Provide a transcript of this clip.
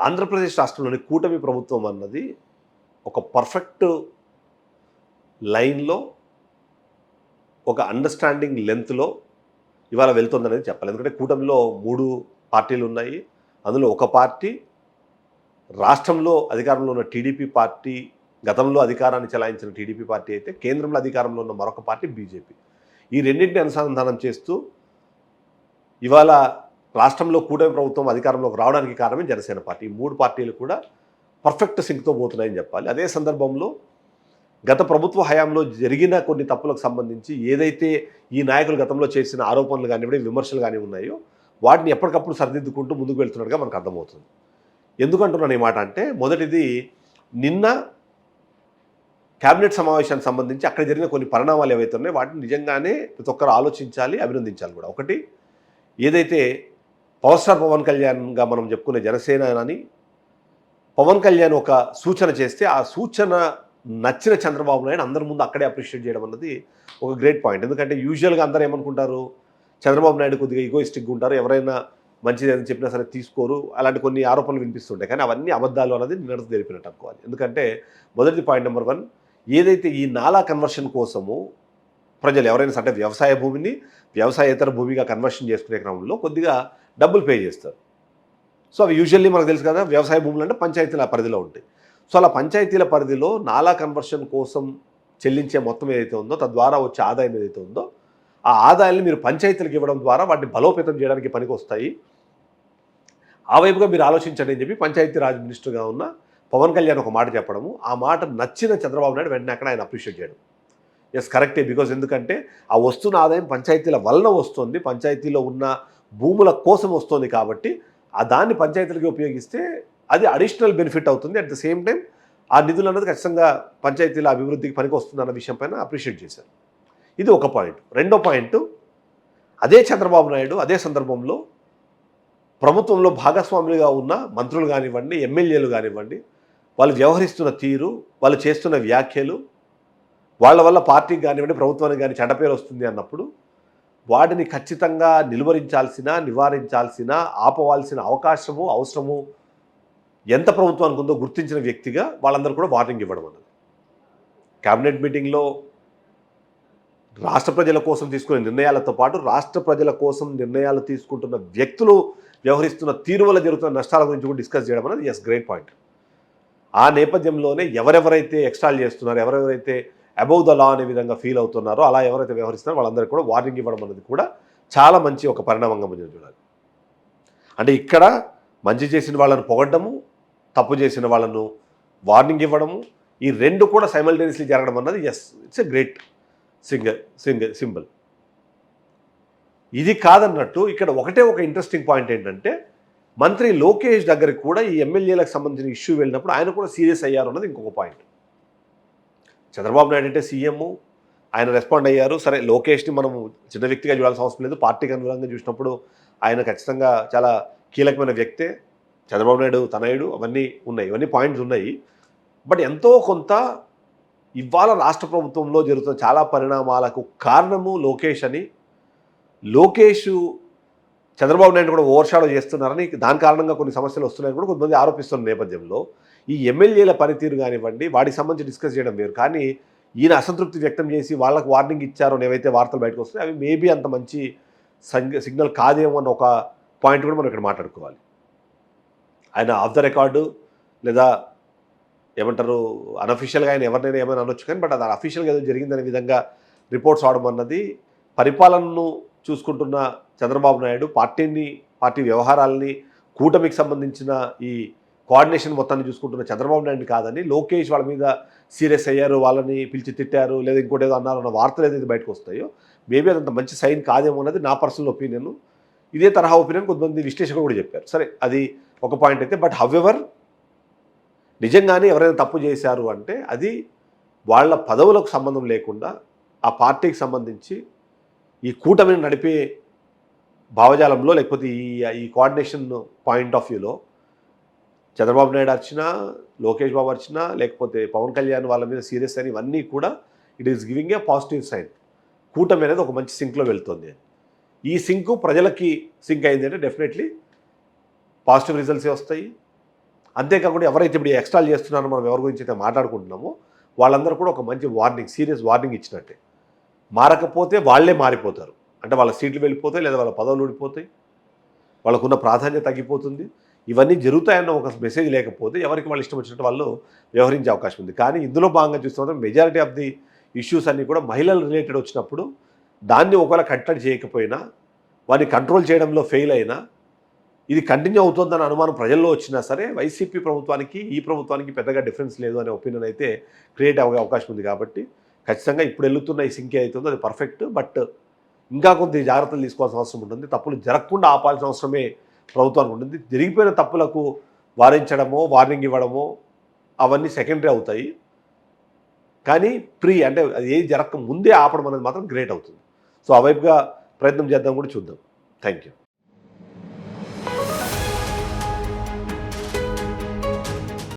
ఆంధ్రప్రదేశ్ రాష్ట్రంలోని కూటమి ప్రభుత్వం అన్నది ఒక పర్ఫెక్ట్ లైన్‌లో, ఒక అండర్‌స్టాండింగ్ లెంగ్త్‌లో ఇవాళ వెళ్తుందనేది చెప్పాలి. ఎందుకంటే కూటమిలో 3 పార్టీలున్నాయి. అందులో ఒక పార్టీ రాష్ట్రంలో అధికారంలో ఉన్న టీడీపీ పార్టీ, గతంలో అధికారాన్ని చెలాయించిన టీడీపీ పార్టీ అయితే, కేంద్రంలో అధికారంలో ఉన్న మరొక పార్టీ బీజేపీ. ఈ రెండింటిని అనుసంధానం చేస్తూ ఇవాళ రాష్ట్రంలో కూటమి ప్రభుత్వం అధికారంలోకి రావడానికి కారణమే జనసేన పార్టీ. ఈ 3 పార్టీలు కూడా పర్ఫెక్ట్ సింక్‌తో పోతున్నాయని చెప్పాలి. అదే సందర్భంలో గత ప్రభుత్వ హయాంలో జరిగిన కొన్ని తప్పులకు సంబంధించి ఏదైతే ఈ నాయకులు గతంలో చేసిన ఆరోపణలు కానివ్వండి, విమర్శలు కానీ ఉన్నాయో వాటిని ఎప్పటికప్పుడు సరిదిద్దుకుంటూ ముందుకు వెళ్తున్నట్టుగా మనకు అర్థమవుతుంది. ఎందుకంటున్నాను ఈ మాట అంటే, మొదటిది నిన్న కేబినెట్ సమావేశానికి సంబంధించి అక్కడ జరిగిన కొన్ని పరిణామాలు ఏవైతే ఉన్నాయో వాటిని నిజంగానే ప్రతి ఒక్కరు ఆలోచించాలి, అభినందించాలి కూడా. ఒకటి, ఏదైతే పవర్ స్టార్ పవన్ కళ్యాణ్గా మనం చెప్పుకునే జనసేన అని పవన్ కళ్యాణ్ ఒక సూచన చేస్తే ఆ సూచన నచ్చిన చంద్రబాబు నాయుడు అందరి ముందు అక్కడే అప్రిషియేట్ చేయడం అన్నది ఒక గ్రేట్ పాయింట్. ఎందుకంటే యూజువల్గా అందరూ ఏమనుకుంటారు, చంద్రబాబు నాయుడు కొద్దిగా ఈగోయిస్టిక్గా ఉంటారు, ఎవరైనా మంచిది అని చెప్పినా సరే తీసుకోరు, అలాంటి కొన్ని ఆరోపణలు వినిపిస్తుంటాయి. కానీ అవన్నీ అబద్ధాలు అన్నది నిన్నటి తెలిపినట్టు అనుకోవాలి. ఎందుకంటే మొదటి పాయింట్ నెంబర్ 1, ఏదైతే ఈ నాలా కన్వర్షన్ కోసము ప్రజలు ఎవరైనా సరే వ్యవసాయ భూమిని వ్యవసాయేతర భూమిగా కన్వర్షన్ చేసుకునే క్రమంలో కొద్దిగా డబ్బులు పే చేస్తారు. సో అవి యూజువల్లీ మనకు తెలుసు కదా, వ్యవసాయ భూములు అంటే పంచాయతీల పరిధిలో ఉంటాయి. సో అలా పంచాయతీల పరిధిలో నాలా కన్వర్షన్ కోసం చెల్లించే మొత్తం ఏదైతే ఉందో, తద్వారా వచ్చే ఆదాయం ఏదైతే ఉందో, ఆ ఆదాయాన్ని మీరు పంచాయతీలకు ఇవ్వడం ద్వారా వాటిని బలోపేతం చేయడానికి పనికి వస్తాయి. ఆ వైపుగా మీరు ఆలోచించండి అని చెప్పి పంచాయతీరాజ్ మినిస్టర్గా ఉన్న పవన్ కళ్యాణ్ ఒక మాట చెప్పడము, ఆ మాట నచ్చిన చంద్రబాబు నాయుడు వెంటనే అక్కడ ఆయన అప్రిషియేట్ చేయడం. ఎస్, కరెక్టే. బికాజ్ ఎందుకంటే ఆ వస్తున్న ఆదాయం పంచాయతీల వలన వస్తుంది, పంచాయతీలో ఉన్న భూముల కోసం వస్తుంది. కాబట్టి ఆ దాన్ని పంచాయతీలకి ఉపయోగిస్తే అది అడిషనల్ బెనిఫిట్ అవుతుంది. అట్ ద సేమ్ టైం ఆ నిధులు అన్నది ఖచ్చితంగా పంచాయతీల అభివృద్ధికి పనికి వస్తుంది అన్న విషయం పైన అప్రిషియేట్ చేశారు. ఇది ఒక పాయింట్. రెండో పాయింట్, అదే చంద్రబాబు నాయుడు అదే సందర్భంలో ప్రభుత్వంలో భాగస్వాములుగా ఉన్న మంత్రులు కానివ్వండి, ఎమ్మెల్యేలు కానివ్వండి, వాళ్ళు వ్యవహరిస్తున్న తీరు, వాళ్ళు చేస్తున్న వ్యాఖ్యలు, వాళ్ళ వల్ల పార్టీకి కానివ్వండి, ప్రభుత్వానికి కానీ చెడ్డ పేరు వస్తుంది అన్నప్పుడు వాటిని ఖచ్చితంగా నిలువరించాల్సిన, నివారించాల్సిన, ఆపవాల్సిన అవకాశము, అవసరము ఎంత ప్రభుత్వానికి ఉందో గుర్తించిన వ్యక్తిగా వాళ్ళందరూ కూడా వార్నింగ్ ఇవ్వడం అన్నది. కేబినెట్ మీటింగ్లో రాష్ట్ర ప్రజల కోసం తీసుకునే నిర్ణయాలతో పాటు రాష్ట్ర ప్రజల కోసం నిర్ణయాలు తీసుకుంటున్న వ్యక్తులు వ్యవహరిస్తున్న తీరు వల్ల జరుగుతున్న నష్టాల గురించి కూడా డిస్కస్ చేయడం అనేది ఎస్, గ్రేట్ పాయింట్. ఆ నేపథ్యంలోనే ఎవరెవరైతే ఎక్స్ట్రాల్ చేస్తున్నారో, ఎవరెవరైతే అబౌవ్ ద లా అనే విధంగా ఫీల్ అవుతున్నారో, అలా ఎవరైతే వ్యవహరిస్తున్నారో వాళ్ళందరికీ కూడా వార్నింగ్ ఇవ్వడం అనేది కూడా చాలా మంచి ఒక పరిణామంగా మనం చూడాలి. అంటే ఇక్కడ మంచి చేసిన వాళ్ళను పొగడ్డము, తప్పు చేసిన వాళ్ళను వార్నింగ్ ఇవ్వడము, ఈ రెండు కూడా సైమల్టేనియస్లీ జరగడం అన్నది yes, it's a great symbol. ఇది కాదన్నట్టు ఇక్కడ ఒకటే ఒక ఇంట్రెస్టింగ్ పాయింట్ ఏంటంటే, మంత్రి లోకేష్ దగ్గరికి కూడా ఈ ఎమ్మెల్యేలకు సంబంధించిన ఇష్యూ వెళ్ళినప్పుడు ఆయన కూడా సీరియస్ అయ్యారు అన్నది ఇంకొక పాయింట్. చంద్రబాబు నాయుడు అంటే సీఎం, ఆయన రెస్పాండ్ అయ్యారు. సరే, లోకేష్ని మనం చిన్న వ్యక్తిగా చూడాల్సిన అవసరం లేదు. పార్టీకి అనుగుణంగా చూసినప్పుడు ఆయన ఖచ్చితంగా చాలా కీలకమైన వ్యక్తే. చంద్రబాబు నాయుడు తనయుడు, అవన్నీ ఉన్నాయి, ఇవన్నీ పాయింట్స్ ఉన్నాయి. బట్ ఎంతో కొంత ఇవాళ రాష్ట్ర ప్రభుత్వంలో జరుగుతున్న చాలా పరిణామాలకు కారణము లోకేష్ అని, లోకేష్ చంద్రబాబు నాయుడు కూడా ఓవర్ షాడో చేస్తున్నారని, దాని కారణంగా కొన్ని సమస్యలు వస్తున్నాయని కూడా కొంతమంది ఆరోపిస్తున్న నేపథ్యంలో ఈ ఎమ్మెల్యేల పనితీరు కానివ్వండి, వాటికి సంబంధించి డిస్కస్ చేయడం వేరు. కానీ ఈయన అసంతృప్తి వ్యక్తం చేసి వాళ్ళకు వార్నింగ్ ఇచ్చారు అని ఏవైతే వార్తలు బయటకు వస్తున్నాయి అవి మేబీ అంత మంచి సిగ్నల్ కాదేమో అన్న ఒక పాయింట్ కూడా మనం ఇక్కడ మాట్లాడుకోవాలి. ఆయన ఆఫ్ ద రికార్డు లేదా ఏమంటారు అన్అఫీషియల్గా ఆయన ఎవరినైనా ఏమైనా అనొచ్చు, కానీ బట్ అది అఫీషియల్గా ఏదో జరిగిందనే విధంగా రిపోర్ట్స్ అవడం అన్నది, పరిపాలనను చూసుకుంటున్న చంద్రబాబు నాయుడు పార్టీ వ్యవహారాలని, కూటమికి సంబంధించిన ఈ కోఆర్డినేషన్ మొత్తాన్ని చూసుకుంటున్న చంద్రబాబు నాయుడు కాదని లోకేష్ వాళ్ళ మీద సీరియస్ అయ్యారు, వాళ్ళని పిలిచి తిట్టారు, లేదా ఇంకోటి ఏదో అన్నారు అన్న వార్తలు ఏదైతే బయటకు వస్తాయో మేబీ అదంత మంచి సైన్ కాదేమో అన్నది నా పర్సనల్ ఒపీనియన్. ఇదే తరహా ఒపీనియన్ కొంతమంది విశ్లేషకులు కూడా చెప్పారు. సరే, అది ఒక పాయింట్ అయితే. బట్ హౌఎవర్ నిజంగానే ఎవరైనా తప్పు చేశారు అంటే అది వాళ్ళ పదవులకు సంబంధం లేకుండా ఆ పార్టీకి సంబంధించి ఈ కూటమిని నడిపే భావజాలంలో, లేకపోతే ఈ కోఆర్డినేషన్ పాయింట్ ఆఫ్ వ్యూలో చంద్రబాబు నాయుడు అర్చినా, లోకేష్ బాబు అర్చినా, లేకపోతే పవన్ కళ్యాణ్ వాళ్ళ మీద సీరియస్ అని, ఇవన్నీ కూడా it is giving a positive sign. కూటమి అనేది ఒక మంచి సింక్లో వెళ్తుంది. ఈ సింక్ ప్రజలకి సింక్ అయింది అంటే డెఫినెట్లీ పాజిటివ్ రిజల్ట్సే వస్తాయి. అంతేకాకుండా ఎవరైతే ఇప్పుడు ఎక్స్ట్రాలు చేస్తున్నారో మనం ఎవరి గురించి అయితే మాట్లాడుకుంటున్నామో వాళ్ళందరూ కూడా ఒక మంచి వార్నింగ్, సీరియస్ వార్నింగ్ ఇచ్చినట్టే. మారకపోతే వాళ్ళే మారిపోతారు. అంటే వాళ్ళ సీట్లు వెళ్ళిపోతాయి, లేదా వాళ్ళ పదవులు ఊడిపోతాయి, వాళ్ళకున్న ప్రాధాన్యత తగ్గిపోతుంది. ఇవన్నీ జరుగుతాయన్న ఒక మెసేజ్ లేకపోతే ఎవరికి వాళ్ళు ఇష్టం వచ్చినట్టు వాళ్ళు వ్యవహరించే అవకాశం ఉంది. కానీ ఇందులో భాగంగా చూస్తే మెజారిటీ ఆఫ్ ది ఇష్యూస్ అన్నీ కూడా మహిళలు రిలేటెడ్ వచ్చినప్పుడు దాన్ని ఒకవేళ కట్టడి చేయకపోయినా, వారిని కంట్రోల్ చేయడంలో ఫెయిల్ అయినా, ఇది కంటిన్యూ అవుతుందన్న అనుమానం ప్రజల్లో వచ్చినా సరే వైసీపీ ప్రభుత్వానికి ఈ ప్రభుత్వానికి పెద్దగా డిఫరెన్స్ లేదు అనే ఒపీనియన్ అయితే క్రియేట్ అయ్యే అవకాశం ఉంది. కాబట్టి ఖచ్చితంగా ఇప్పుడు వెళ్తున్న ఈ సింక్ అవుతుందో అది పర్ఫెక్ట్. బట్ ఇంకా కొంత జాగ్రత్తలు తీసుకోవాల్సిన అవసరం ఉంటుంది. తప్పులు జరగకుండా ఆపాల్సిన అవసరమే ప్రభుత్వానికి ఉంటుంది. జరిగిపోయిన తప్పులకు వారించడమో, వార్నింగ్ ఇవ్వడమో అవన్నీ సెకండరీ అవుతాయి. కానీ అంటే అది ఏది జరగక ముందే ఆపడం అనేది మాత్రం గ్రేట్ అవుతుంది. సో ఆ వైపుగా ప్రయత్నం చేద్దాం కూడా చూద్దాం. Thank you.